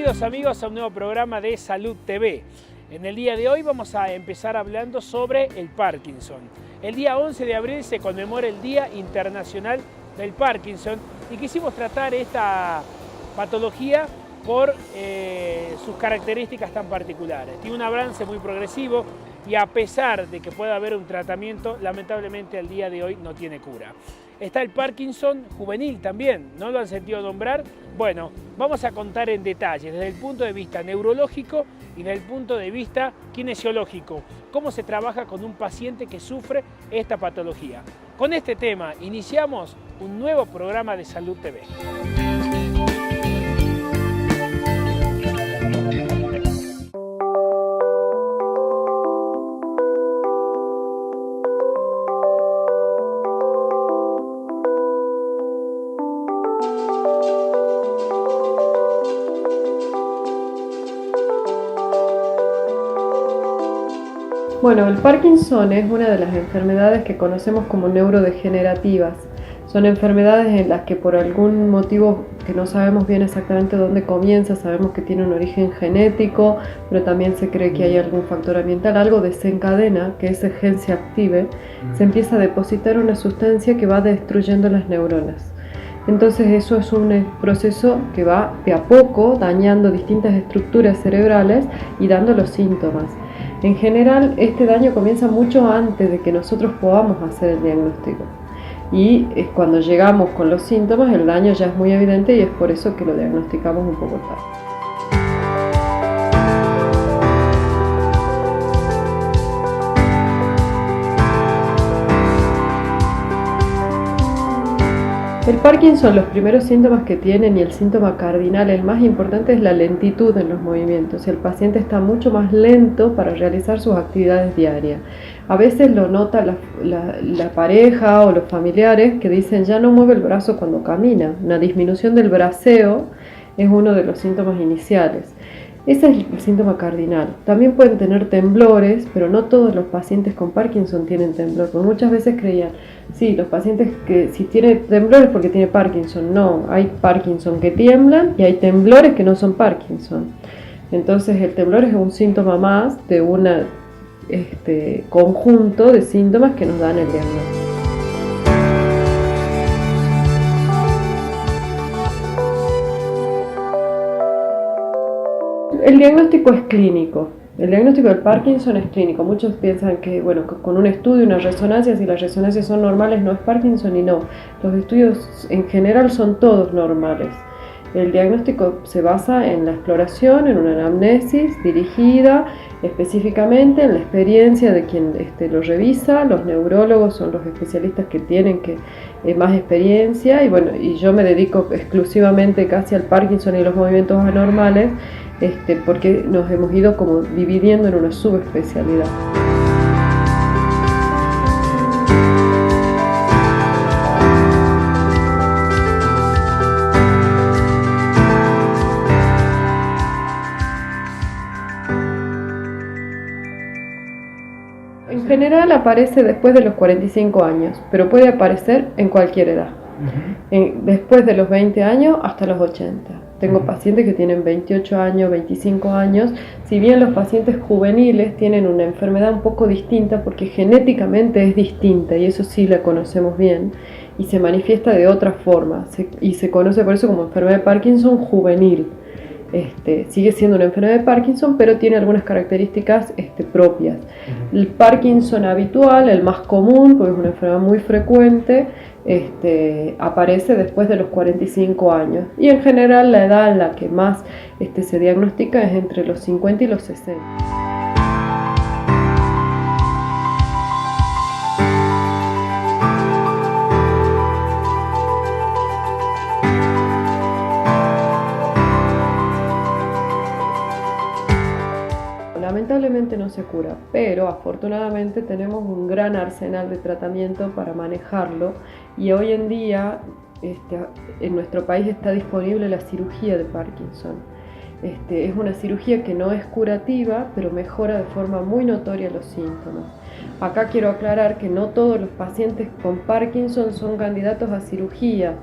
Bienvenidos amigos a un nuevo programa de Salud TV. En el día de hoy vamos a empezar hablando sobre el Parkinson. El día 11 de abril se conmemora el Día Internacional del Parkinson y quisimos tratar esta patología por sus características tan particulares. Tiene un avance muy progresivo y a pesar de que pueda haber un tratamiento, lamentablemente al día de hoy no tiene cura. Está el Parkinson juvenil también, ¿no lo han sentido nombrar? Bueno, vamos a contar en detalle desde el punto de vista neurológico y desde el punto de vista kinesiológico, cómo se trabaja con un paciente que sufre esta patología. Con este tema iniciamos un nuevo programa de Salud TV. Bueno, el Parkinson es una de las enfermedades que conocemos como neurodegenerativas. Son enfermedades en las que por algún motivo que no sabemos bien exactamente dónde comienza, sabemos que tiene un origen genético, pero también se cree que hay algún factor ambiental, algo desencadena que ese gen se active, se empieza a depositar una sustancia que va destruyendo las neuronas. Entonces eso es un proceso que va de a poco dañando distintas estructuras cerebrales y dando los síntomas. En general, este daño comienza mucho antes de que nosotros podamos hacer el diagnóstico. Y es cuando llegamos con los síntomas, el daño ya es muy evidente y es por eso que lo diagnosticamos un poco tarde. El Parkinson, los primeros síntomas que tienen y el síntoma cardinal, el más importante, es la lentitud en los movimientos. El paciente está mucho más lento para realizar sus actividades diarias. A veces lo nota la pareja o los familiares que dicen ya no mueve el brazo cuando camina. Una disminución del braceo es uno de los síntomas iniciales. Ese es el síntoma cardinal. También pueden tener temblores, pero no todos los pacientes con Parkinson tienen temblor. Porque muchas veces creían, sí, los pacientes que si tienen temblores porque tiene Parkinson. No, hay Parkinson que tiemblan y hay temblores que no son Parkinson. Entonces el temblor es un síntoma más de un conjunto de síntomas que nos dan el diagnóstico. El diagnóstico es clínico. El diagnóstico del Parkinson es clínico. Muchos piensan que, bueno, con un estudio, una resonancia, si las resonancias son normales, no es Parkinson y no. Los estudios en general son todos normales. El diagnóstico se basa en la exploración, en una anamnesis dirigida específicamente en la experiencia de quien lo revisa. Los neurólogos son los especialistas que tienen más experiencia y yo me dedico exclusivamente casi al Parkinson y los movimientos anormales porque nos hemos ido como dividiendo en una subespecialidad. En general aparece después de los 45 años, pero puede aparecer en cualquier edad. Después de los 20 años hasta los 80. Tengo pacientes que tienen 28 años, 25 años. Si bien los pacientes juveniles tienen una enfermedad un poco distinta porque genéticamente es distinta y eso sí la conocemos bien y se manifiesta de otra forma y se conoce por eso como enfermedad de Parkinson juvenil. Sigue siendo una enfermedad de Parkinson, pero tiene algunas características propias. El Parkinson habitual, el más común, porque es una enfermedad muy frecuente, aparece después de los 45 años. Y en general la edad en la que más se diagnostica es entre los 50 y los 60. Lamentablemente no se cura, pero afortunadamente tenemos un gran arsenal de tratamiento para manejarlo y hoy en día en nuestro país está disponible la cirugía de Parkinson. Es una cirugía que no es curativa, pero mejora de forma muy notoria los síntomas. Acá quiero aclarar que no todos los pacientes con Parkinson son candidatos a cirugía.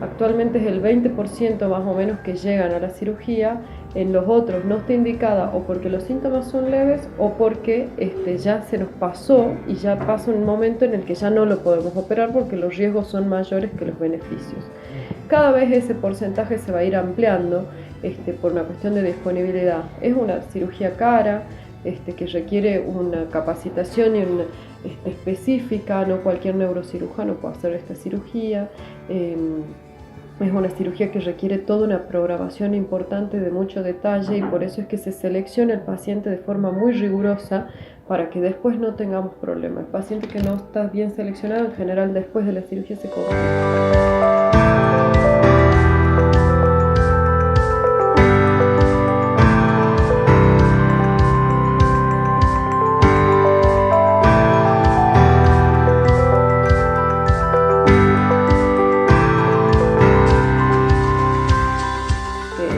Actualmente es el 20% más o menos que llegan a la cirugía. En los otros no está indicada o porque los síntomas son leves o porque ya se nos pasó y ya pasa un momento en el que ya no lo podemos operar porque los riesgos son mayores que los beneficios. Cada vez ese porcentaje se va a ir ampliando por una cuestión de disponibilidad. Es una cirugía cara, que requiere una capacitación y una, específica, no cualquier neurocirujano puede hacer esta cirugía. Es una cirugía que requiere toda una programación importante de mucho detalle y por eso es que se selecciona el paciente de forma muy rigurosa para que después no tengamos problemas. El paciente que no está bien seleccionado en general después de la cirugía se complica.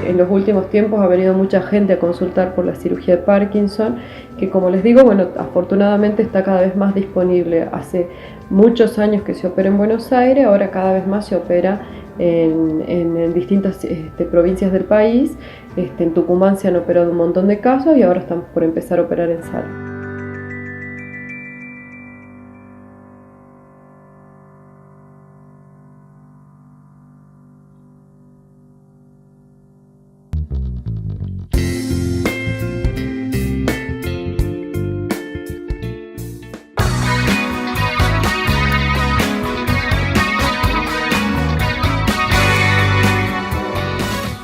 En los últimos tiempos ha venido mucha gente a consultar por la cirugía de Parkinson, que como les digo, bueno, afortunadamente está cada vez más disponible. Hace muchos años que se opera en Buenos Aires, ahora cada vez más se opera en distintas provincias del país. En Tucumán se han operado un montón de casos y ahora estamos por empezar a operar en Salta.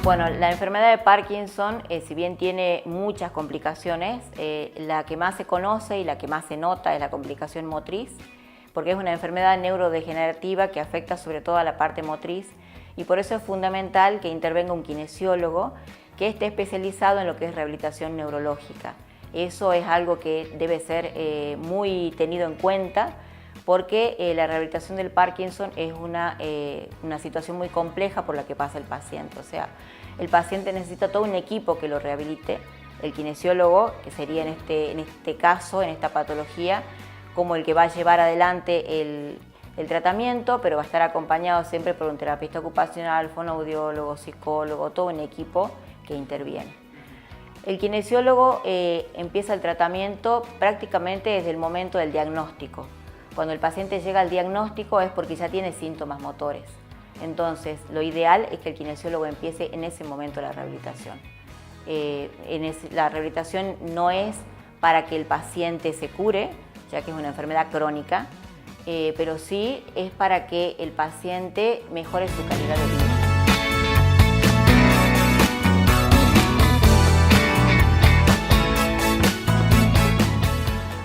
Bueno, la enfermedad de Parkinson, si bien tiene muchas complicaciones, la que más se conoce y la que más se nota es la complicación motriz, porque es una enfermedad neurodegenerativa que afecta sobre todo a la parte motriz y por eso es fundamental que intervenga un kinesiólogo que esté especializado en lo que es rehabilitación neurológica. Eso es algo que debe ser muy tenido en cuenta porque la rehabilitación del Parkinson es una situación muy compleja por la que pasa el paciente. O sea, el paciente necesita todo un equipo que lo rehabilite. El kinesiólogo, que sería en este caso, en esta patología, como el que va a llevar adelante el tratamiento, pero va a estar acompañado siempre por un terapeuta ocupacional, fonoaudiólogo, psicólogo, todo un equipo que interviene. El kinesiólogo empieza el tratamiento prácticamente desde el momento del diagnóstico. Cuando el paciente llega al diagnóstico es porque ya tiene síntomas motores. Entonces, lo ideal es que el kinesiólogo empiece en ese momento la rehabilitación. La rehabilitación no es para que el paciente se cure, ya que es una enfermedad crónica, pero sí es para que el paciente mejore su calidad de vida.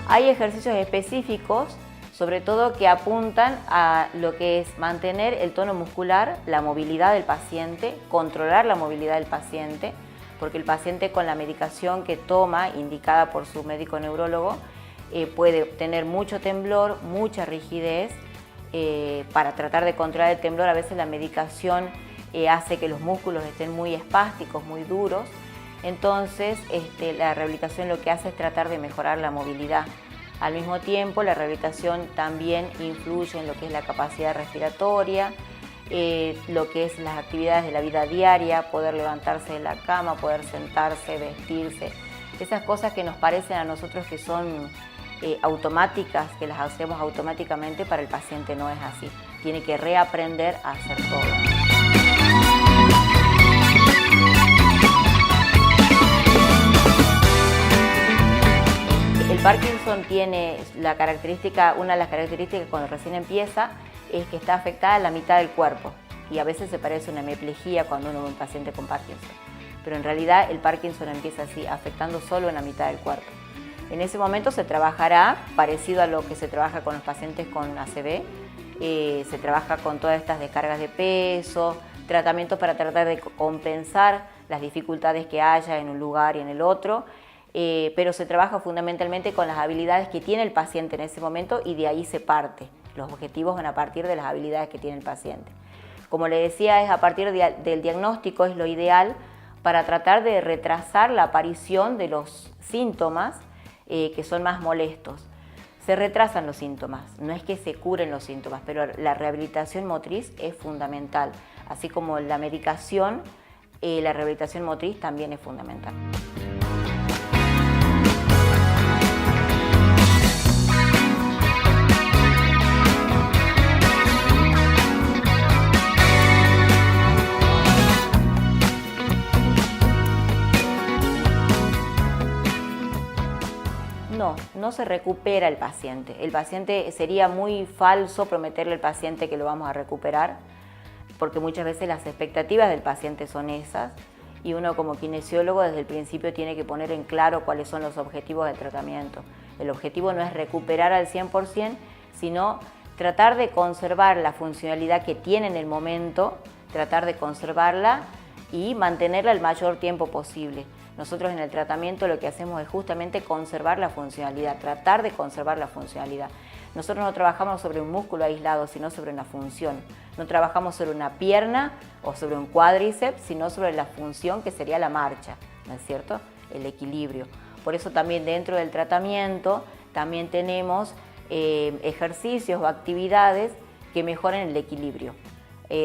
Hay ejercicios específicos, sobre todo que apuntan a lo que es mantener el tono muscular, la movilidad del paciente, controlar la movilidad del paciente, porque el paciente con la medicación que toma, indicada por su médico neurólogo, puede tener mucho temblor, mucha rigidez. Para tratar de controlar el temblor, a veces la medicación hace que los músculos estén muy espásticos, muy duros. Entonces, la rehabilitación lo que hace es tratar de mejorar la movilidad. Al mismo tiempo, la rehabilitación también influye en lo que es la capacidad respiratoria, lo que es las actividades de la vida diaria, poder levantarse de la cama, poder sentarse, vestirse. Esas cosas que nos parecen a nosotros que son automáticas, que las hacemos automáticamente, para el paciente no es así. Tiene que reaprender a hacer todo. El Parkinson tiene la característica, una de las características cuando recién empieza es que está afectada a la mitad del cuerpo y a veces se parece a una hemiplegia cuando uno ve un paciente con Parkinson. Pero en realidad el Parkinson empieza así, afectando solo una mitad del cuerpo. En ese momento se trabajará parecido a lo que se trabaja con los pacientes con ACV, se trabaja con todas estas descargas de peso, tratamientos para tratar de compensar las dificultades que haya en un lugar y en el otro, pero se trabaja fundamentalmente con las habilidades que tiene el paciente en ese momento y de ahí se parte. Los objetivos van a partir de las habilidades que tiene el paciente. Como le decía, es a partir del diagnóstico es lo ideal para tratar de retrasar la aparición de los síntomas que son más molestos. Se retrasan los síntomas, no es que se curen los síntomas, pero la rehabilitación motriz es fundamental. Así como la medicación, la rehabilitación motriz también es fundamental. No se recupera el paciente. El paciente, sería muy falso prometerle al paciente que lo vamos a recuperar, porque muchas veces las expectativas del paciente son esas, y uno como kinesiólogo desde el principio tiene que poner en claro cuáles son los objetivos del tratamiento. El objetivo no es recuperar al 100%, sino tratar de conservar la funcionalidad que tiene en el momento, tratar de conservarla y mantenerla el mayor tiempo posible. Nosotros en el tratamiento lo que hacemos es justamente conservar la funcionalidad, tratar de conservar la funcionalidad. Nosotros no trabajamos sobre un músculo aislado, sino sobre una función. No trabajamos sobre una pierna o sobre un cuádriceps, sino sobre la función que sería la marcha, ¿no es cierto? El equilibrio. Por eso también dentro del tratamiento también tenemos ejercicios o actividades que mejoren el equilibrio.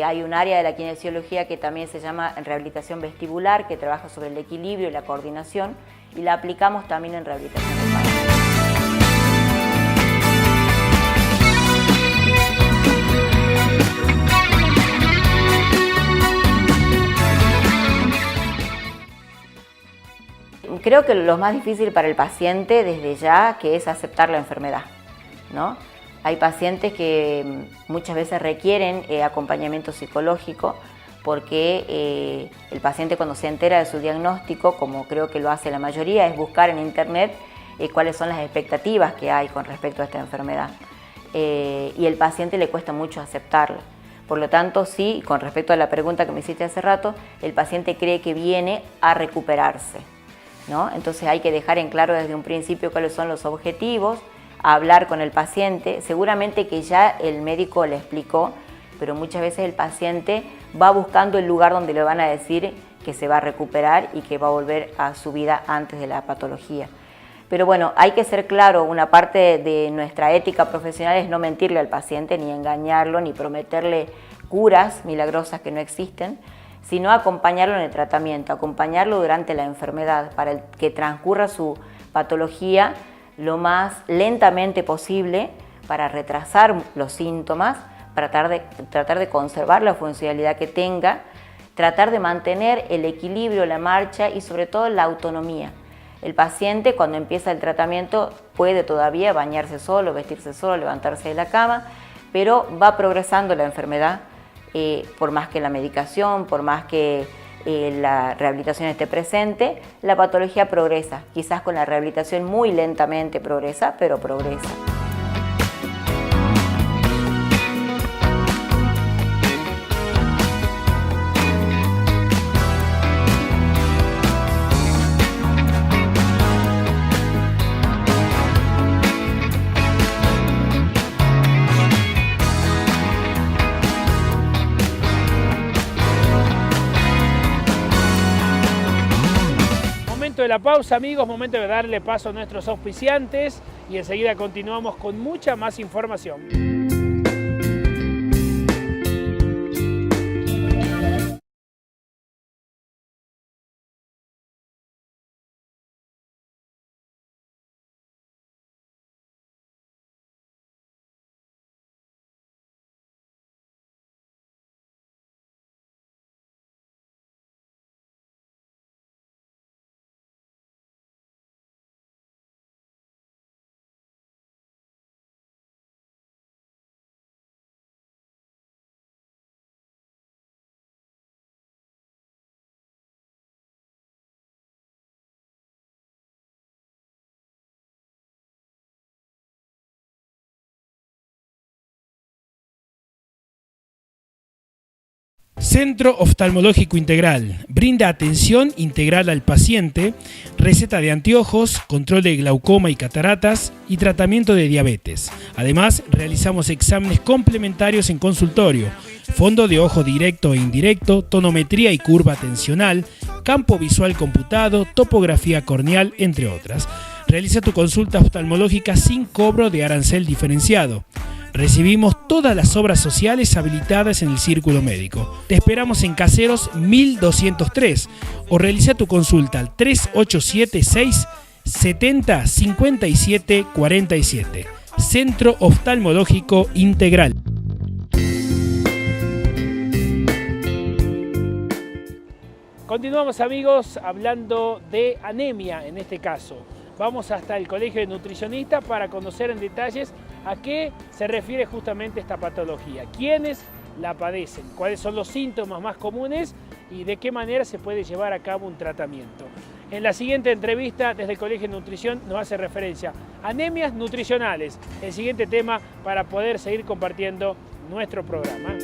Hay un área de la kinesiología que también se llama rehabilitación vestibular, que trabaja sobre el equilibrio y la coordinación, y la aplicamos también en rehabilitación de Creo que lo más difícil para el paciente desde ya que es aceptar la enfermedad, ¿no? Hay pacientes que muchas veces requieren acompañamiento psicológico porque el paciente cuando se entera de su diagnóstico, como creo que lo hace la mayoría, es buscar en internet cuáles son las expectativas que hay con respecto a esta enfermedad. Y el paciente le cuesta mucho aceptarla. Por lo tanto, sí, con respecto a la pregunta que me hiciste hace rato, el paciente cree que viene a recuperarse, ¿no? Entonces hay que dejar en claro desde un principio cuáles son los objetivos, hablar con el paciente, seguramente que ya el médico le explicó, pero muchas veces el paciente va buscando el lugar donde le van a decir que se va a recuperar y que va a volver a su vida antes de la patología. Pero bueno, hay que ser claro, una parte de nuestra ética profesional es no mentirle al paciente, ni engañarlo, ni prometerle curas milagrosas que no existen, sino acompañarlo en el tratamiento, acompañarlo durante la enfermedad para que transcurra su patología lo más lentamente posible para retrasar los síntomas, para tratar de conservar la funcionalidad que tenga, tratar de mantener el equilibrio, la marcha y sobre todo la autonomía. El paciente cuando empieza el tratamiento puede todavía bañarse solo, vestirse solo, levantarse de la cama, pero va progresando la enfermedad, por más que la medicación, por más que la rehabilitación esté presente, la patología progresa. Quizás con la rehabilitación muy lentamente progresa, pero progresa. De la pausa, amigos, momento de darle paso a nuestros auspiciantes y enseguida continuamos con mucha más información. Centro Oftalmológico Integral brinda atención integral al paciente, receta de anteojos, control de glaucoma y cataratas y tratamiento de diabetes. Además, realizamos exámenes complementarios en consultorio, fondo de ojo directo e indirecto, tonometría y curva tensional, campo visual computado, topografía corneal, entre otras. Realiza tu consulta oftalmológica sin cobro de arancel diferenciado. Recibimos todas las obras sociales habilitadas en el Círculo Médico. Te esperamos en Caseros 1203 o realiza tu consulta al 3876 70 57 47. Centro Oftalmológico Integral. Continuamos, amigos, hablando de anemia en este caso. Vamos hasta el Colegio de Nutricionistas para conocer en detalles a qué se refiere justamente esta patología, quiénes la padecen, cuáles son los síntomas más comunes y de qué manera se puede llevar a cabo un tratamiento. En la siguiente entrevista desde el Colegio de Nutrición nos hace referencia a anemias nutricionales, el siguiente tema para poder seguir compartiendo nuestro programa.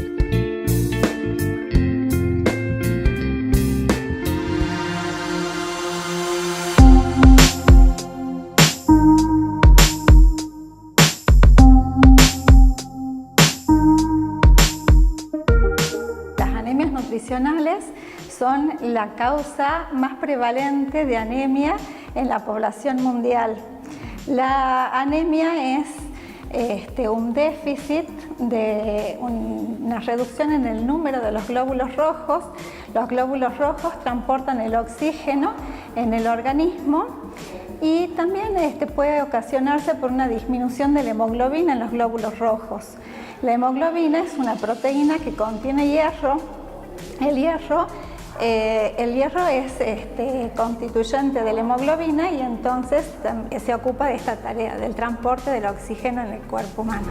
Nutricionales son la causa más prevalente de anemia en la población mundial. La anemia es un déficit de una reducción en el número de los glóbulos rojos. Los glóbulos rojos transportan el oxígeno en el organismo y también puede ocasionarse por una disminución de la hemoglobina en los glóbulos rojos. La hemoglobina es una proteína que contiene hierro. El hierro es constituyente de la hemoglobina y entonces se ocupa de esta tarea, del transporte del oxígeno en el cuerpo humano.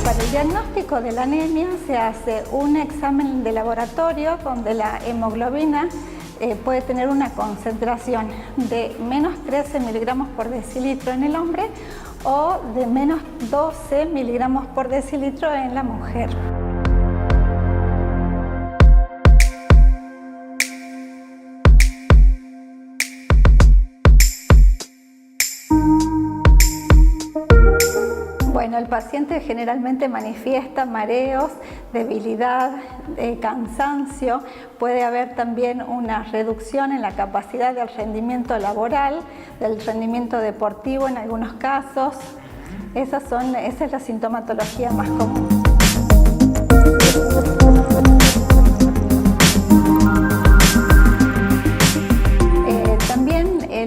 Para el diagnóstico de la anemia se hace un examen de laboratorio donde la hemoglobina puede tener una concentración de menos 13 miligramos por decilitro en el hombre o de menos 12 miligramos por decilitro en la mujer. Bueno, el paciente generalmente manifiesta mareos, debilidad, cansancio. Puede haber también una reducción en la capacidad del rendimiento laboral, del rendimiento deportivo en algunos casos. Esa es la sintomatología más común.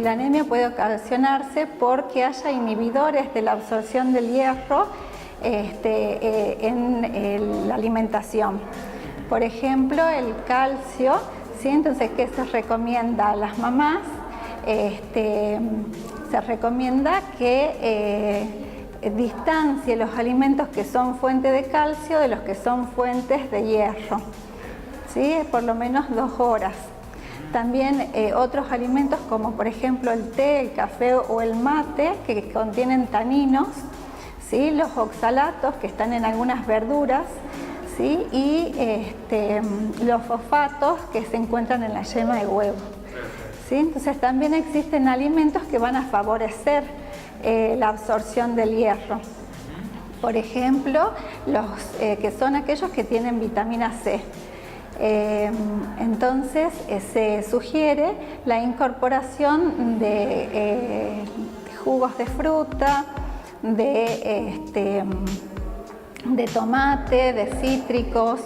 La anemia puede ocasionarse porque haya inhibidores de la absorción del hierro en la alimentación. Por ejemplo, el calcio, ¿sí? Entonces, ¿qué se recomienda a las mamás? Se recomienda que distancie los alimentos que son fuente de calcio de los que son fuentes de hierro, ¿sí? Por lo menos 2 horas. También otros alimentos como por ejemplo el té, el café o el mate que contienen taninos, ¿sí? Los oxalatos que están en algunas verduras, ¿sí? Y los fosfatos que se encuentran en la yema de huevo, ¿sí? Entonces también existen alimentos que van a favorecer la absorción del hierro. Por ejemplo, que son aquellos que tienen vitamina C. Entonces se sugiere la incorporación de jugos de fruta, de tomate, de cítricos,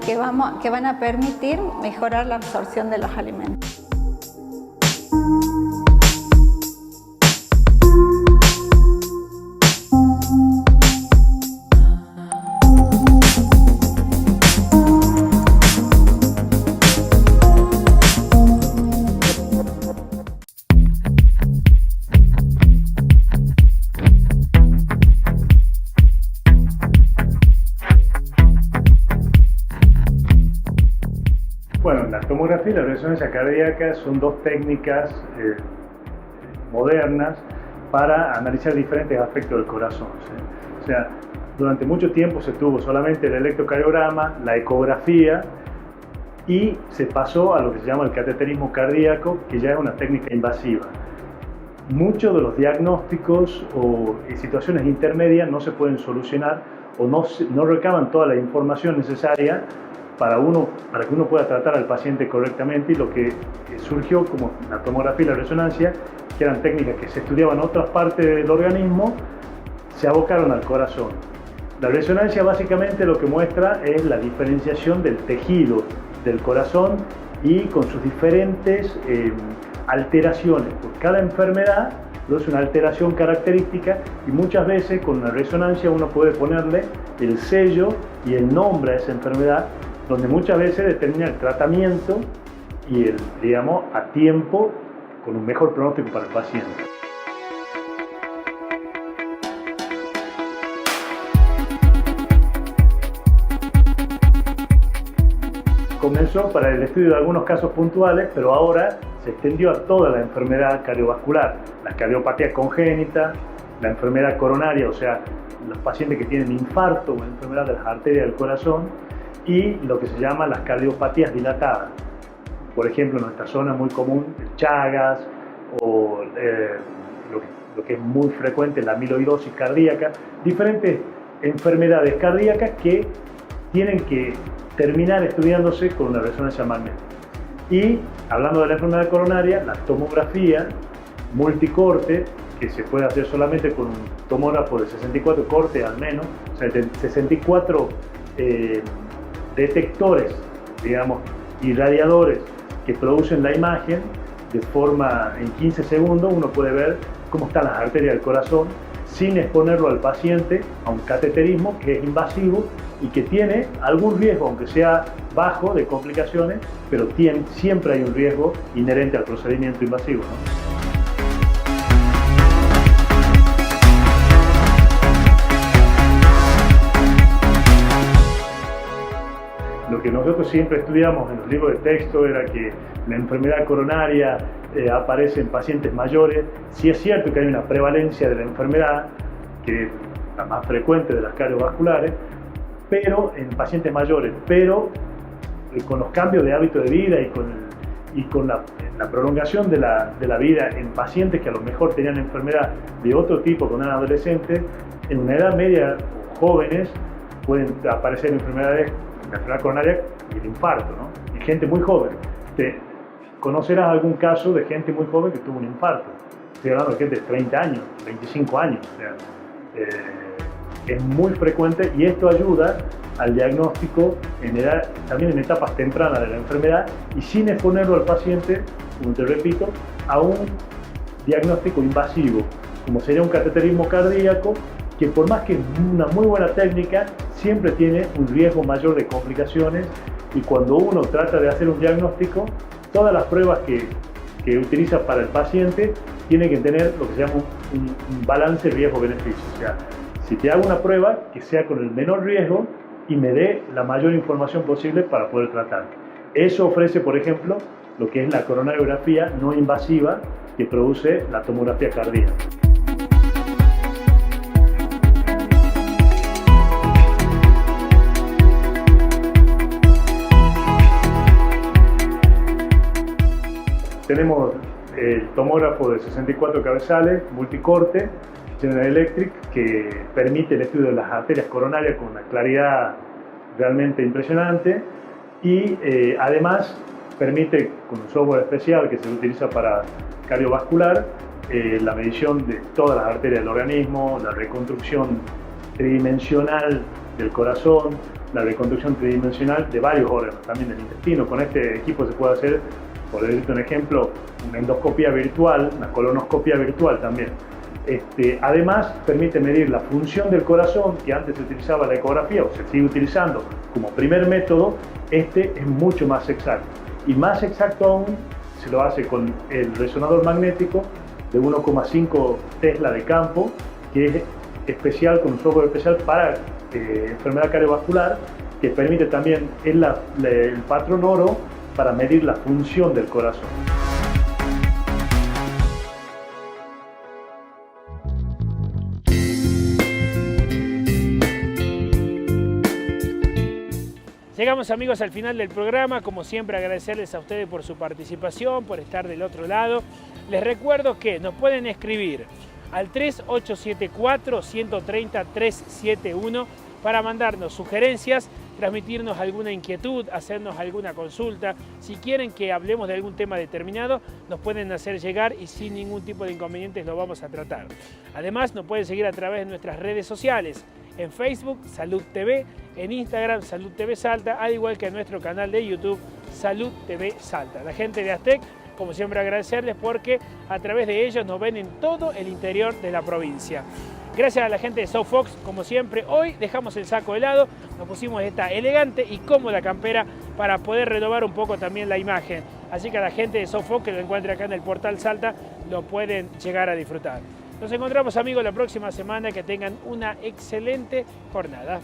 que van a permitir mejorar la absorción de los alimentos. La tomografía y la resonancia cardíaca son 2 técnicas modernas para analizar diferentes aspectos del corazón, ¿sí? O sea, durante mucho tiempo se tuvo solamente el electrocardiograma, la ecografía y se pasó a lo que se llama el cateterismo cardíaco, que ya es una técnica invasiva. Muchos de los diagnósticos o situaciones intermedias no se pueden solucionar o no recaban toda la información necesaria para que uno pueda tratar al paciente correctamente, y lo que surgió como la tomografía y la resonancia, que eran técnicas que se estudiaban en otras partes del organismo, se abocaron al corazón. La resonancia básicamente lo que muestra es la diferenciación del tejido del corazón y con sus diferentes alteraciones. Por cada enfermedad produce una alteración característica y muchas veces con una resonancia uno puede ponerle el sello y el nombre a esa enfermedad, donde muchas veces determina el tratamiento y el, digamos, a tiempo con un mejor pronóstico para el paciente. Comenzó para el estudio de algunos casos puntuales, pero ahora se extendió a toda la enfermedad cardiovascular, la cardiopatía congénita, la enfermedad coronaria, o sea, los pacientes que tienen infarto o enfermedad de las arterias del corazón, y lo que se llama las cardiopatías dilatadas. Por ejemplo, en nuestra zona muy común, el Chagas, o lo que es muy frecuente, la amiloidosis cardíaca, diferentes enfermedades cardíacas que tienen que terminar estudiándose con una resonancia magnética. Y hablando de la enfermedad coronaria, la tomografía multicorte, que se puede hacer solamente con un tomógrafo de 64 cortes al menos, o sea, de 64 detectores, digamos, y radiadores que producen la imagen de forma, en 15 segundos uno puede ver cómo están las arterias del corazón sin exponerlo al paciente a un cateterismo que es invasivo y que tiene algún riesgo, aunque sea bajo, de complicaciones, pero siempre hay un riesgo inherente al procedimiento invasivo, ¿no? Lo que nosotros siempre estudiamos en los libros de texto era que la enfermedad coronaria aparece en pacientes mayores. Sí es cierto que hay una prevalencia de la enfermedad, que es la más frecuente de las cardiovasculares, pero en pacientes mayores, pero con los cambios de hábito de vida y con la prolongación de la vida en pacientes que a lo mejor tenían enfermedad de otro tipo cuando eran adolescentes, en una edad media o jóvenes pueden aparecer enfermedades, la enfermedad coronaria y el infarto, ¿no? Y gente muy joven. ¿Conocerás algún caso de gente muy joven que tuvo un infarto? Estoy hablando de gente de 30 años, 25 años. O sea, es muy frecuente y esto ayuda al diagnóstico también en etapas tempranas de la enfermedad y sin exponerlo al paciente, como te repito, a un diagnóstico invasivo, como sería un cateterismo cardíaco, que por más que es una muy buena técnica, siempre tiene un riesgo mayor de complicaciones y cuando uno trata de hacer un diagnóstico, todas las pruebas que utiliza para el paciente tienen que tener lo que se llama un balance riesgo-beneficio. O sea, si te hago una prueba, que sea con el menor riesgo y me dé la mayor información posible para poder tratar. Eso ofrece, por ejemplo, lo que es la coronariografía no invasiva que produce la tomografía cardíaca. Tenemos el tomógrafo de 64 cabezales, multicorte, General Electric, que permite el estudio de las arterias coronarias con una claridad realmente impresionante y además permite, con un software especial que se utiliza para cardiovascular, la medición de todas las arterias del organismo, la reconstrucción tridimensional del corazón, la reconstrucción tridimensional de varios órganos, también del intestino. Con este equipo se puede hacer, por decirte un ejemplo, una endoscopía virtual, una colonoscopía virtual también. Además, permite medir la función del corazón, que antes se utilizaba la ecografía, o se sigue utilizando como primer método. Este es mucho más exacto. Y más exacto aún, se lo hace con el resonador magnético de 1,5 Tesla de campo, que es especial, con un software especial para enfermedad cardiovascular, que permite también el patrón oro para medir la función del corazón. Llegamos, amigos, al final del programa. Como siempre, agradecerles a ustedes por su participación, por estar del otro lado. Les recuerdo que nos pueden escribir al 3874-130-371 para mandarnos sugerencias, transmitirnos alguna inquietud, hacernos alguna consulta. Si quieren que hablemos de algún tema determinado, nos pueden hacer llegar y sin ningún tipo de inconvenientes lo vamos a tratar. Además, nos pueden seguir a través de nuestras redes sociales. En Facebook, Salud TV, en Instagram, Salud TV Salta, al igual que en nuestro canal de YouTube, Salud TV Salta. La gente de Aztec, como siempre, agradecerles porque a través de ellos nos ven en todo el interior de la provincia. Gracias a la gente de Sofox, como siempre, hoy dejamos el saco de lado, nos pusimos esta elegante y cómoda campera para poder renovar un poco también la imagen. Así que a la gente de Sofox, que lo encuentre acá en el portal Salta, lo pueden llegar a disfrutar. Nos encontramos, amigos, la próxima semana. Que tengan una excelente jornada.